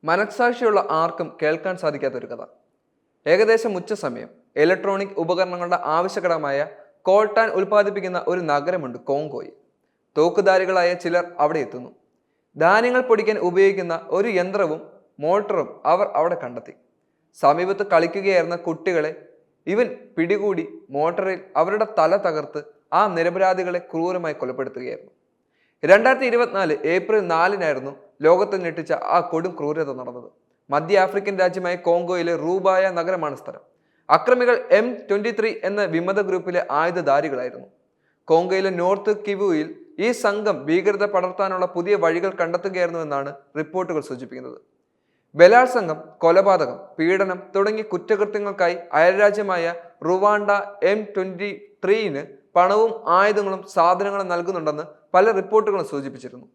മനസാക്ഷിയുള്ള ആർക്കും കേൾക്കാൻ സാധിക്കാത്തൊരു കഥ. ഏകദേശം ഉച്ചസമയം ഇലക്ട്രോണിക് ഉപകരണങ്ങളുടെ ആവശ്യകരമായ കോൾട്ടാൻ ഉൽപ്പാദിപ്പിക്കുന്ന ഒരു നഗരമുണ്ട് കോങ്കോയിൽ. തോക്കുധാരികളായ ചിലർ അവിടെ എത്തുന്നു. ധാന്യങ്ങൾ പൊടിക്കാൻ ഉപയോഗിക്കുന്ന ഒരു യന്ത്രവും മോട്ടറും അവർ അവിടെ കണ്ടെത്തി. സമീപത്ത് കളിക്കുകയായിരുന്ന കുട്ടികളെ ഇവൻ പിടികൂടി മോട്ടറിൽ അവരുടെ തല തകർത്ത് ആ നിരപരാധികളെ ക്രൂരമായി കൊലപ്പെടുത്തുകയായിരുന്നു. 2024 ഏപ്രിൽ 4 ലോകത്തെ ഞെട്ടിച്ച ആ കൊടും ക്രൂരത നടന്നത്. മധ്യ ആഫ്രിക്കൻ രാജ്യമായ കോങ്കോയിലെ റൂബായ നഗരമാണ് സ്ഥലം. അക്രമികൾ M23 എന്ന വിമത ഗ്രൂപ്പിലെ ആയുധധാരികളായിരുന്നു. കോങ്കോയിലെ നോർത്ത് കിവുയിൽ ഈ സംഘം ഭീകരത പടർത്താനുള്ള പുതിയ വഴികൾ കണ്ടെത്തുകയായിരുന്നുവെന്നാണ് റിപ്പോർട്ടുകൾ സൂചിപ്പിക്കുന്നത്. ബലാത്സംഗം, കൊലപാതകം, പീഡനം തുടങ്ങിയ കുറ്റകൃത്യങ്ങൾക്കായി അയൽരാജ്യമായ റുവാണ്ട M23 പണവും ആയുധങ്ങളും സാധനങ്ങളും നൽകുന്നുണ്ടെന്ന് പല റിപ്പോർട്ടുകളും സൂചിപ്പിച്ചിരുന്നു.